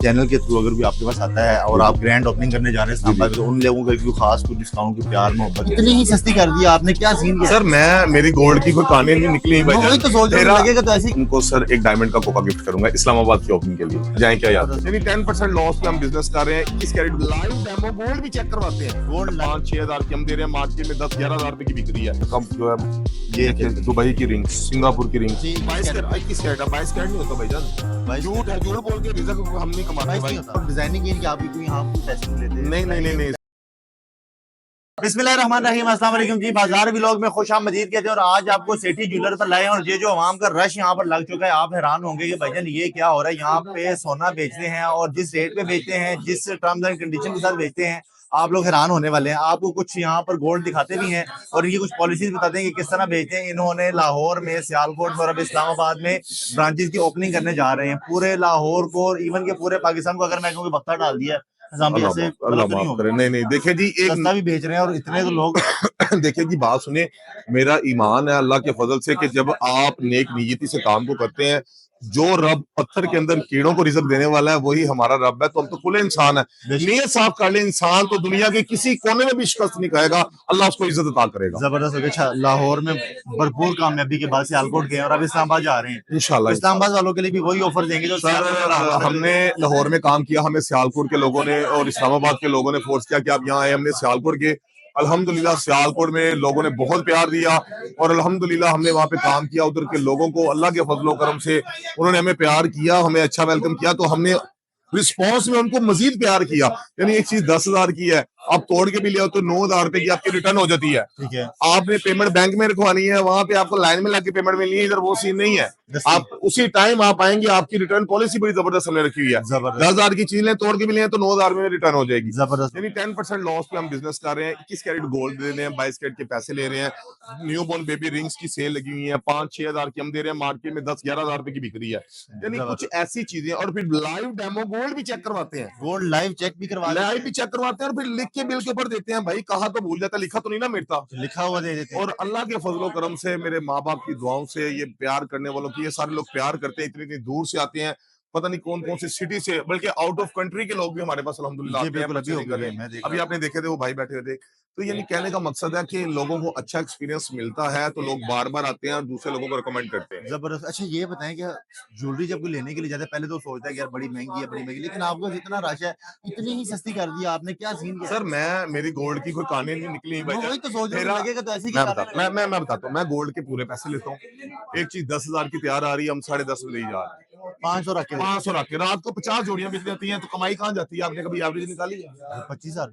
Channel के through अगर भी आपके पास आता है और आप ग्रैंड ओपनिंग करने जा रहे हैं इस्लामाबाद में, तो उन लोगों को खास कोई डिस्काउंट की प्यार मोहब्बत इतनी ही सस्ती कर दी आपने, क्या सीन किया? सर मैं मेरी गोल्ड की कोई कहानी नहीं निकली भाई, वही तो सोच रहा लगेगा तो ऐसी उनको सर एक डायमंड का कोका गिफ्ट करूंगा इस्लामाबाद की ओपनिंग के लिए, जाए क्या याद है? 10% लॉस पे हम बिजनेस कर रहे हैं। 21 कैरेट लाइव डेमो गोल्ड भी चेक करवाते हैं। गोल्ड 5-6 हजार की हम दे रहे हैं, मार्केट में 10-11 हजार रुपए की बिक रही है। कब जो है ये दुबई की रिंग, सिंगापुर की रिंग 22 कैरेट 21 कैरेट 22 कैरेट नहीं होता भाईजान, झूठ है, झूठ बोल के रिजल्ट हम नहीं कमाते भाई। डिजाइनिंग की आपकी कोई यहाँ टेस्टिंग लेते हैं? नहीं। बिस्मिल्लाहिर्रहमानिर्रहीम, अस्सलाम वालेकुम जी। बाजार व्लॉग में खुश आमदीद कहते हैं और आज आपको सेठी ज्वेलर पर लाए हैं और ये जो आवाम का रश यहाँ पर लग चुका है, आप हैरान होंगे कि भाईजान ये क्या हो रहा है। यहाँ पे सोना बेचते हैं और जिस रेट पे बेचते हैं, जिस टर्म्स एंड कंडीशन के साथ बेचते हैं, आप लोग हैरान होने वाले हैं। आपको कुछ यहाँ पर गोल्ड दिखाते भी हैं और ये कुछ पॉलिसीज बताते हैं कि किस तरह बेचते हैं। इन्होंने लाहौर में, सियालकोट में और अब इस्लामाबाद में ब्रांचेस की ओपनिंग करने जा रहे हैं। पूरे लाहौर को, इवन के पूरे पाकिस्तान को अगर मैं कहूँ बख्ता डाल दिया है। अल्लाह माफ करे। नहीं देखिए जी, एक सस्ता भी बेच रहे हैं और इतने तो लोग देखिए जी, बात सुने, मेरा ईमान है अल्लाह के फजल से कि जब आप नेक नीयती से काम को करते हैं, जो रब पत्थर के अंदर कीड़ों को रिज़्क देने वाला है वही हमारा रब है। तो हम तो खुले इंसान है, नीयत साफ कर ले इंसान तो दुनिया के किसी कोने में भी शिकस्त नहीं खाएगा, अल्लाह उसको इज्जत अता करेगा। जबरदस्त। अच्छा, लाहौर में भरपूर कामयाबी के बाद सियालकोट गए और अब इस्लामाबाद जा रहे हैं। इंशाल्लाह इस्लामाबाद वालों के लिए भी वही ऑफर देंगे जो सर, हमने लाहौर में काम किया, हमें सियालकोट के लोगों ने और इस्लामाबाद के लोगों ने फोर्स किया कि आप यहाँ आए। हमने सियालकोट के अल्हम्दुलिल्लाह सियालकोट में लोगों ने बहुत प्यार दिया और अल्हम्दुलिल्लाह हमने वहाँ पे काम किया। उधर के लोगों को अल्लाह के फजलो करम से उन्होंने हमें प्यार किया, हमें अच्छा वेलकम किया, तो हमने रिस्पॉन्स में उनको मजीद प्यार किया। यानी एक चीज 10,000 की है, आप तोड़ के भी ले आओ तो 9,000 रुपए की आपकी रिटर्न हो जाती है। ठीक है, आपने पेमेंट बैंक में रखवानी है, वहां पे आपको लाइन में लाके पेमेंट मिलनी है, इधर वो सीन नहीं है। आप उसी टाइम आप आएंगे, आपकी रिटर्न पॉलिसी बड़ी जबरदस्त हमने रखी हुई है। 10,000 की चीज लें, तोड़ के भी लें तो 9,000 में रिटर्न हो जाएगी। जबरदस्त। यानी 10% लॉस पे हम बिजनेस कर रहे हैं। 21 कैरेट गोल्ड दे रहे हैं, 22 कैरेट के पैसे ले रहे हैं। न्यू बोर्न बेबी रिंग्स की सेल लगी हुई है, 5-6 हजार की हम दे रहे हैं, मार्केट में 10-11 हजार रुपए की बिक रही है। यानी कुछ ऐसी चीजें, और फिर लाइव डेमो गोल्ड भी चेक करवाते हैं, गोल्ड लाइव चेक भी करवाते हैं और फिर लिख के बिल के ऊपर देते हैं। भाई कहा तो भूल जाता, लिखा तो नहीं ना मिटता, लिखा हुआ दे देते हैं। और अल्लाह के फजलो करम से, मेरे माँ बाप की दुआओं से, ये प्यार करने वालों की, ये सारे लोग प्यार करते हैं, इतनी इतनी दूर से आते हैं, पता नहीं कौन कौन सी सिटी से, बल्कि आउट ऑफ कंट्री के लोग भी हमारे पास अल्हम्दुलिल्लाह आते हैं। अभी आपने देखे थे वो भाई बैठे हुए थे। तो यानी कहने का मकसद है कि लोगों को अच्छा एक्सपीरियंस मिलता है तो लोग बार बार आते हैं और दूसरे लोगों को रिकमेंड करते हैं। जबरदस्त। अच्छा, ये बताएं कि ज्वेलरी जब कोई लेने के लिए जाता है, पहले तो सोचता है कि यार बड़ी महंगी है, बड़ी महंगी, लेकिन आपको जितना रश है इतनी ही सस्ती कर दी आपने, क्या सीन किया? सर मेरी गोल्ड की कोई कहानी नहीं निकली भाई, वही तो सोच रहा लगेगा तो ऐसे मैं बताता हूँ, मैं गोल्ड के पूरे पैसे लेता हूँ। एक चीज 10,000 की तैयार आ रही है, हम 10.5 में ले जा रहे हैं। 500 रख के 500 रख के रात को 50 जोड़ियां बिक जाती हैं, तो कमाई कहाँ जाती है? आपने कभी एवरेज निकाली है? 25,000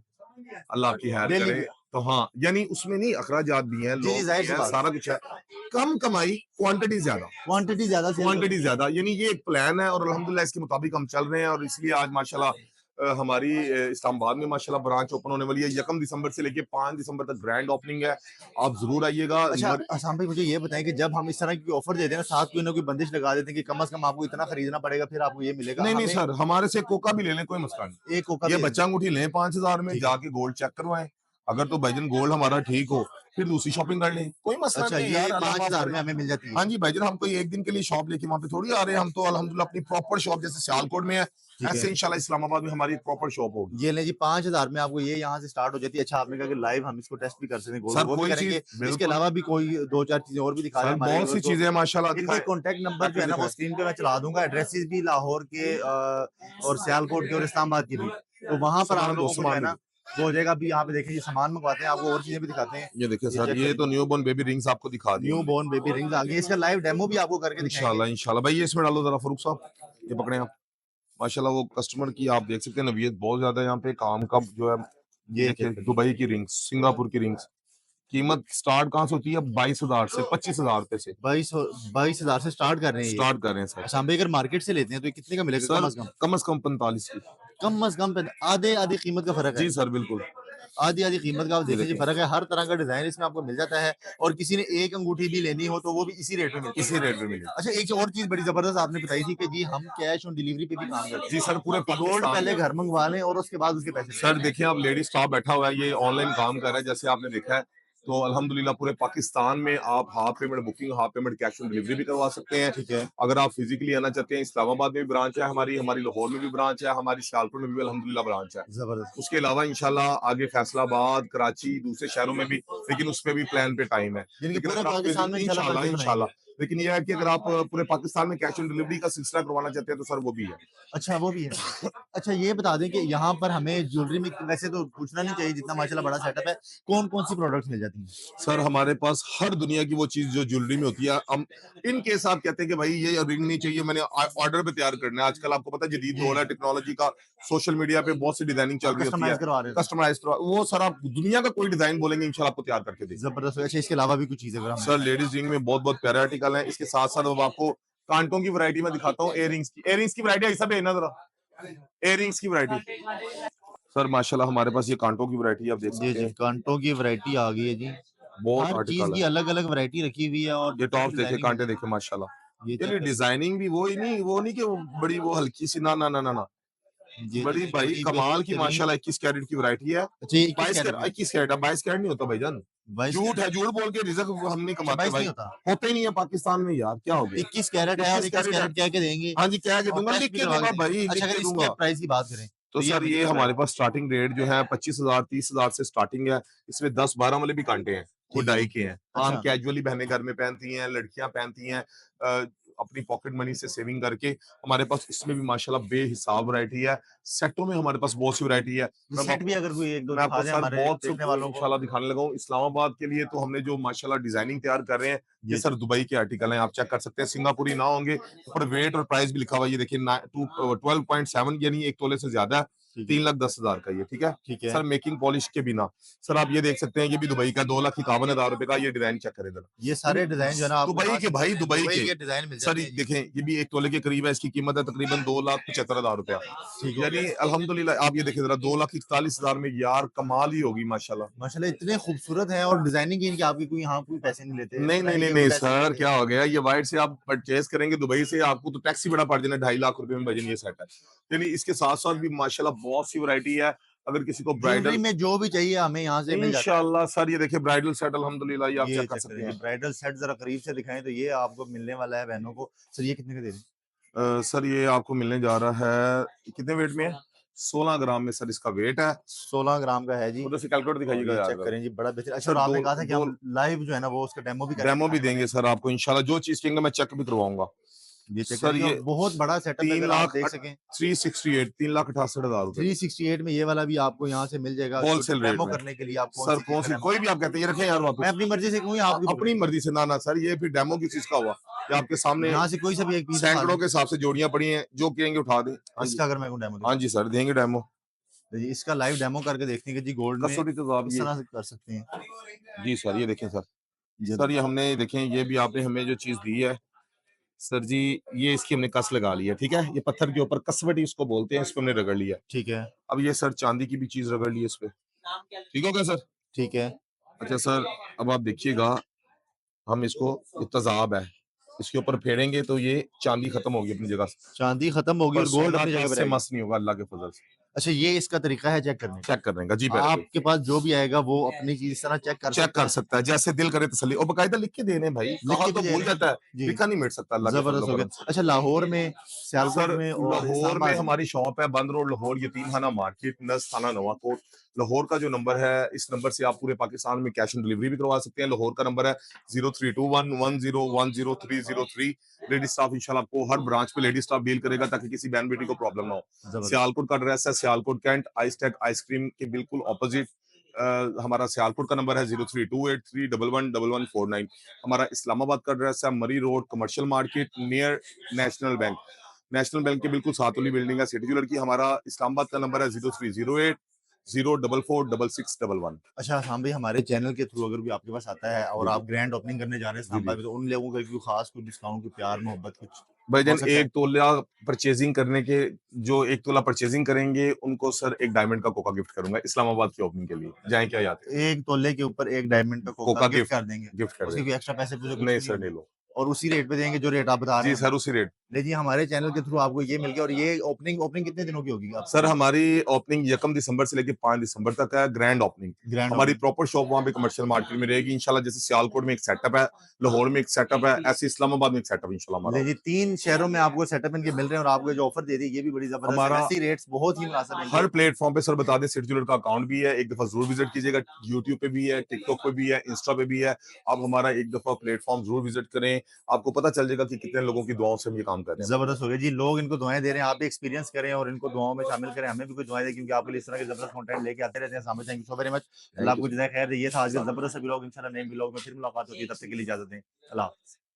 अल्लाह की खैर करे। तो हाँ, यानी उसमें नहीं, अखराजात भी हैं, लोग भी हैं, सारा कुछ है। कम कमाई, क्वांटिटी ज्यादा, यानी ये एक प्लान है और अल्हम्दुलिल्लाह इसके मुताबिक हम चल रहे हैं। और इसलिए आज माशाल्लाह हमारी इस्लामाबाद में माशाल्लाह ब्रांच ओपन होने वाली है। 1 दिसंबर से लेके 5 दिसंबर तक ग्रैंड ओपनिंग है, आप जरूर आइएगा। अच्छा आसाम भाई, मुझे ये बताएं कि जब हम इस तरह की ऑफर देते हैं ना, साथ कोई ना कोई बंदिश लगा देते हैं कि कम से कम आपको इतना खरीदना पड़ेगा फिर आपको ये मिलेगा? नहीं सर, हमारे से कोका भी ले लें, कोई मसला नहीं। एक कोका, ये बच्चा अंगूठी लें 5,000 में, जाके गोल्ड चेक करवाएं। अगर तो भाईजान गोल्ड हमारा ठीक हो, फिर दूसरी शॉपिंग कर लें, कोई मसला नहीं। ये 5,000 में हमें मिल जाती है? हाँ जी भाईजान, हम कोई एक दिन के लिए शॉप लेके वहाँ पे थोड़ी आ रहे हैं, हम तो अल्हम्दुलिल्लाह अपनी प्रॉपर शॉप, जैसे सियालकोट में है, ऐसे इंशाल्लाह इस्लामाबाद में हमारी प्रॉपर शॉप होगी। ये ले जी, 5,000 में आपको ये यहाँ से स्टार्ट हो जाती है। अच्छा, आपने कहा कि लाइव हम इसको टेस्ट भी कर सकते हैं, गोल्ड वो भी करेंगे। इसके अलावा भी कोई 2-4 चीजें और भी दिखा रहे हैं, बहुत सी चीजें माशाल्लाह। इनके कॉन्टैक्ट नंबर जो है ना वो स्क्रीन पे मैं चला दूंगा, एड्रेसेस भी लाहौर के और सियालकोट के और इस्लामाबाद के भी, तो वहां पर आप लोगों को है ना वो हो जाएगा। अभी यहाँ पे देखिए, ये सामान मंगवाते हैं, आपको और चीजें भी दिखाते हैं। ये देखिए सर, ये तो न्यू बोर्न बेबी रिंग्स आपको दिखा दी, न्यू बोर्न बेबी रिंग्स आ गई। इसका लाइव डेमो भी आपको करके इंशाल्लाह इंशाल्लाह। भाई ये इसमें डालो जरा फरूक साहब, ये पकड़े आप। माशाल्लाह वो कस्टमर की आप देख सकते हैं नवीयत बहुत ज्यादा है यहाँ पे, काम का जो है। ये दुबई की रिंग्स, सिंगापुर की रिंग्स, कीमत स्टार्ट कहाँ से होती है? 22,000 से 25,000 रुपए से। 22,000 से स्टार्ट कर रहे हैं सर। अच्छा, हम अगर मार्केट से लेते हैं तो कितने का मिलेगा? कम से कम 45 की, कम से कम आधे कीमत का फर्क है जी सर, बिल्कुल आधी कीमत का। आप देखिए फर्क है, हर तरह का डिजाइन इसमें आपको मिल जाता है। और किसी ने एक अंगूठी भी लेनी हो तो वो भी इसी रेट में मिलती है। अच्छा, एक और चीज बड़ी जबरदस्त आपने बताई थी कि जी हम कैश ऑन डिलीवरी पे भी काम करते हैं। जी सर, पूरे गोल्ड पहले घर मंगवा लें और उसके बाद उसके पैसे। सर देखिए, आप लेडीज स्टाफ बैठा हुआ है, ये ऑनलाइन काम कर रहा है, जैसे आपने देखा है। तो अल्हम्दुलिल्लाह पूरे पाकिस्तान में आप half payment booking, half payment cash on delivery भी करवा सकते हैं। ठीक है। अगर आप फिजिकली आना चाहते हैं, इस्लामाबाद में भी ब्रांच है हमारी, हमारी लाहौर में भी ब्रांच है, हमारी सियालकोट में भी अल्हम्दुलिल्लाह ब्रांच है। जबरदस्त। उसके अलावा इंशाल्लाह आगे फैसलाबाद, कराची, दूसरे शहरों में भी, लेकिन उसमें भी प्लान पे टाइम है। यानी कि लेकिन पूरे अगर आप पाकिस्तान में इंशाल्लाह इंशाल्लाह ब्रांचेस बनाएंगे। इंशाल्लाह, लेकिन ये है कि अगर आप पूरे पाकिस्तान में कैश ऑन डिलीवरी का सिलसिला करवाना चाहते हैं तो सर वो भी है। अच्छा, वो भी है। अच्छा, ये बता दें कि यहाँ पर हमें ज्वेलरी में वैसे तो पूछना नहीं चाहिए, जितना माशाल्लाह बड़ा सेटअप है, कौन-कौन सी प्रोडक्ट्स मिल जाती हैं? सर हमारे पास हर दुनिया की वो चीज जो ज्वेलरी में होती है, हम इन केस आप कहते हैं कि भाई ये रिंग नहीं चाहिए, मैंने ऑर्डर पे तैयार करना है। आजकल आपको पता है जदीद जी। दौर है टेक्नोलॉजी का, सोशल मीडिया पे बहुत सी डिजाइनिंग चल आप रही होती है, कस्टमाइज़ करवा रहे हो? कस्टमाइज वो सर आप दुनिया का कोई डिजाइन बोलेंगे इंशाल्लाह आपको तैयार करके देंगे। ज़बरदस्त। अच्छा, इसके अलावा भी कुछ चीज़ें अगर हमें सर बताएँ? लेडीज रिंग में बहुत बहुत प्यारे आर्टिकल हैं, इसके साथ साथ अब आपको कांटों की वैरायटी में दिखाता हूँ। इयरिंग्स की वैरायटी ऐसा भेजना जरा, इयरिंग्स की वैरायटी। सर माशाल्लाह हमारे पास ये कांटों की वैरायटी आप देख जी, सकते जी, हैं, कांटों की वैरायटी आ गई है जी। बहुत हर चीज़ आर्टिकल की है। अलग-अलग वैरायटी रखी हुई है और ये डिफरेंट टॉप्स देखे, डिज़ाइनिंग मिल कांटे जाती देखे माशाल्लाह। है। ये चेक यानी करें। डिजाइनिंग भी वो नहीं कि वो बड़ी वो हल्की सी, ना ना ना ना ना, ये बड़ी देखें, भाई बड़ी कमाल की बेहतरीन। माशाल्लाह 21 कैरेट की वैरायटी है। अच्छा, ये 21 22 कैरेट कैरेट में 21 कैरेट, अब 22 कैरेट नहीं होता भाईजान। 22 झूठ कैरेट। है, झूठ बोल के रिज़्क हम नहीं अच्छा, कमाते 22 नहीं भाई। होता? होते ही नहीं है पाकिस्तान में यार, क्या हो गया? 21 कैरेट है और 21 21 कैरेट है। कैरेट कह के देंगे हाँ जी, कह के और दूंगा, टेस्ट लिख भी के करवा के दूंगा देंगे। भाई, लिख अच्छा, के अगर इसके दूंगा। प्राइस की बात करें, तो तो ये सर हमें ये कितने हमारे प्राइस? पास स्टार्टिंग रेट जो है 25,000 30,000 से स्टार्टिंग है। इसमें 10-12 वाले भी कांटे हैं, वो ठीक है डाई जी। के हैं। आम अच्छा, कैजुअली बहनें घर में पहनती हैं, लड़कियां पहनती हैं, अपनी पॉकेट मनी से सेविंग करके। हमारे पास इसमें भी माशाल्लाह बेहिसाब वैरायटी है। सेटों में हमारे पास बहुत सी वैरायटी है। ये मैं सेट भी आपको अगर कोई 1-2 मैं दिखा आपको दें सर हमारे बहुत से देखने वालों को। इंशाल्लाह दिखाने लगा हूँ। इस्लामाबाद के लिए तो हमने जो माशाल्लाह डिजाइनिंग तैयार कर रहे हैं, ये ये सर चेक दुबई के आर्टिकल हैं, आप चेक कर सकते हैं। सिंगापुरी ना होंगे, ऊपर वेट और प्राइस भी लिखा हुआ है, ये देखिए 12.7 यानी 1 तोले से ज्यादा है। ठीक है, 3,10,000 का ये, ठीक है ठीक है। सर, मेकिंग पॉलिश के बिना। सर आप ये देख सकते हैं, ये भी दुबई का 2,51,000 रुपए का, ये डिजाइन चेक करें जरा। ये यानी सारे डिज़ाइन जो है ना आपके दुबई पास के भाई, दुबई दुबई के। के डिज़ाइन मिल सर जाते हैं जी। देखें, ये भी 1 तोले के करीब है, इसकी कीमत है तकरीबन 2,75,000 रुपया। ठीक है। यानी अल्हम्दुलिल्लाह आप ये देखें जरा, 2,41,000 में यार कमाल ही होगी माशाल्लाह। माशाल्लाह इतने खूबसूरत हैं और डिज़ाइनिंग की इनकी आपकी कोई यहाँ कोई पैसे नहीं लेते। नहीं पता नहीं नहीं नहीं क्यों नहीं पैसे नहीं सर, लेते। क्या हो गया? ये वाइट से आप परचेज करेंगे दुबई से, आपको तो टैक्स ही बड़ा पड़ जाना, 2.5 लाख रुपए में भजन ये सेट है। यानी इसके साथ साथ भी माशाल्लाह बहुत सी वैरायटी है। अगर किसी को ज्वेलरी ब्राइडल, में जो भी चाहिए हमें यहाँ से मिल जाता है। इंशाल्लाह सर ये देखिए ब्राइडल सेट अल्हम्दुलिल्लाह, ये आप ये चेक कर चेक करें सकते जी, हैं। ब्राइडल सेट ज़रा करीब से दिखाएँ तो ये आपको मिलने वाला है बहनों को। सर ये कितने का दे रहे हैं? सर ये आपको मिलने जा रहा है कितने वेट में है? 16 ग्राम में सर इसका वेट है। 16 ग्राम का है जी। उधर से कैलकुलेटर और दिखाइएगा ये यार चेक जरा। करें जी, बड़ा बेहतरीन। अच्छा, और सर आपने दो कहा था कि दो हम लाइव जो है ना वो उसका डेमो भी करके डेमो भी दिखाने वाले देंगे हैं। सर आपको इंशाल्लाह, जो चीज कहेंगे मैं चेक भी करवाऊंगा। ये चेक सर करेंगे और ये बहुत बड़ा सेटअप है, तीन अगर आप लाख देख सकें। 368, 3,68,000 रुपए का 368 में ये वाला भी आपको यहाँ से मिल जाएगा। तो होलसेल रेट डेमो में। करने के लिए आप सर कौन-सी कौन चीज़ का सी, डेमो? कोई भी आप कहते हैं, ये रखें यार मैं वापस। अपनी मर्ज़ी से कहूँ या आपकी अपनी पकड़? मर्जी से, ना ना सर, ये फिर डेमो की चीज का हुआ। ये आपके सामने यहाँ से कोई सा भी एक पीस दिखा सैकड़ों दें। के हिसाब से जोड़ियां पड़ी हैं, जो कहेंगे उठा दें। हाँ जी, इसका अगर मैं कहूँ डेमो हाँ दें। जी सर, देंगे डेमो। तो जी इसका लाइव डेमो करके देखते हैं कि जी गोल्ड में कसौटी तो आप किस ये, तरह से कर सकते हैं। जी सर ये देखें सर। ये सर ये हमने देखें, ये भी आपने हमें जो चीज दी है सर जी, ये इसकी हमने कस लगा ली है, ठीक है। ये पत्थर के ऊपर कसवटी इसको बोलते हैं, इसको हमने रगड़ लिया। ठीक है, अब ये सर चांदी की भी चीज रगड़ ली है इस पे, ठीक हो गया सर। ठीक है। अच्छा सर, अब आप देखिएगा, हम इसको, ये तेजाब है, इसके ऊपर फेरेंगे तो ये चांदी खत्म होगी अपनी जगह से, चांदी खत्म होगी पर और गोल्ड सोना अपनी जगह पे टस से रहेगा। मस नहीं होगा अल्लाह के फजल से। अच्छा, ये इसका तरीका है चेक करने चेक करने का जी, का। पहले आपके पास जो भी आएगा वो अपनी चीज़ इस तरह चेक कर चेक सकता कर है। सकता है, जैसे दिल करे तसल्ली, और बकायदा लिख के देने भाई, लिख कहा के भी तो दे भूल रहे हैं। जाता है, जी, लिखा नहीं मिट सकता अल्लाह के फजल ज़बरदस्त व हो गया। करम से। अच्छा, लाहौर में, सियालकोट सर में और लाहौर में इस्लामाबाद में। हमारी शॉप है, बंद रोड लाहौर, यतीम खाना मार्केट, नस थाना नवाकोट। लाहौर का जो नंबर है, इस नंबर से आप पूरे पाकिस्तान में कैश ऑन डिलीवरी भी करवा सकते हैं। लाहौर का नंबर है 032110100303। लेडी स्टाफ इंशाल्लाह आपको हर ब्रांच पे लेडी स्टाफ डील करेगा, ताकि किसी बहन बेटी को प्रॉब्लम ना हो। ज़बरदस्त। सियालकोट का एड्रेस है सियालकोट कैंट आइसटेक आइसक्रीम के बिल्कुल ऑपोजिट। हमारा सियालकोट का नंबर है 0328311149। हमारा इस्लामाबाद का एड्रेस है मरी road commercial market near national bank. National bank के बिल्कुल साथ वाली बिल्डिंग है सिटी ज्वेलर की। हमारा इस्लामाबाद का नंबर है 0308 044 6611। अच्छा हाँ भाई, हमारे चैनल के थ्रू अगर कोई आपके पास आता है और जी जी आप ग्रैंड ओपनिंग करने जा रहे हैं जी जी। इस्लामाबाद में, तो उन लोगों का कोई खास कोई डिस्काउंट, कोई प्यार मोहब्बत कुछ हो भाईजान सकता है? 1 तोला परचेजिंग करने के, जो 1 तोला परचेजिंग करेंगे उनको सर एक डायमंड का कोका गिफ्ट करूंगा इस्लामाबाद की ओपनिंग के लिए, जाए क्या याद है, 1 तोले के ऊपर 1 डायमंड का कोका कोका गिफ्ट गिफ्ट कर देंगे। गिफ्ट कर उसके कोई देंगे। एक्स्ट्रा पैसे पूसे कुछ नहीं नहीं सर, होंगे? नहीं लो। और उसी रेट पे देंगे जो रेट आप बता रहे जी हैं? सर, उसी रेट। ले जी, हमारे चैनल के थ्रू आपको ये मिल गया। और ये ओपनिंग ओपनिंग कितने दिनों की होगी सर आपकी? हमारी ओपनिंग 1 दिसंबर से लेके 5 दिसंबर तक है, ग्रैंड ओपनिंग। ग्रैंड हमारी ओपनिंग। प्रॉपर शॉप वहाँ पे कमर्शियल मार्केट में रहेगी इंशाल्लाह। जैसे सियालकोट में एक सेटअप है, लाहौर में एक सेटअप है, ऐसे इस्लामाबाद में एक सेटअप इंशाल्लाह हमारा ले होगा। जी, 3 शहरों में आपको सेटअप इनके मिल रहे हैं और आपको जो ऑफर दे दी ये भी बड़ी जबरदस्त है। हमारा वैसे ही रेट्स बहुत ही मुनासिब हर इनके। प्लेटफॉर्म पे सर बता दें, सिटी ज्वेलर का अकाउंट भी है, एक दफा जरूर विजिट कीजिएगा। यूट्यूब पे भी है, टिकटॉक पे भी है, इंस्टा पे भी है। आप हमारा एक दफा प्लेटफॉर्म जरूर विजिट करें, आपको पता चल जाएगा कि कितने लोगों की दुआओं से हम ये काम कर रहे हैं। जबरदस्त हो गया जी। लोग इनको दुआएं दे रहे हैं, आप भी एक्सपीरियंस करें और इनको दुआओं में शामिल करें। हमें भी कुछ दुआएं दें, क्योंकि आपके लिए इस तरह के जबरदस्त कंटेंट लेके आते रहते हैं सामने। Thank you so very much. Allah thank you आपको सर। जज़ाय खैर दे। ये था आज का जबरदस्त व्लॉग। इंशाल्लाह नए व्लॉग में फिर मुलाकात होगी, तब तक के लिए इजाजत दें। अल्लाह हाफ़िज़।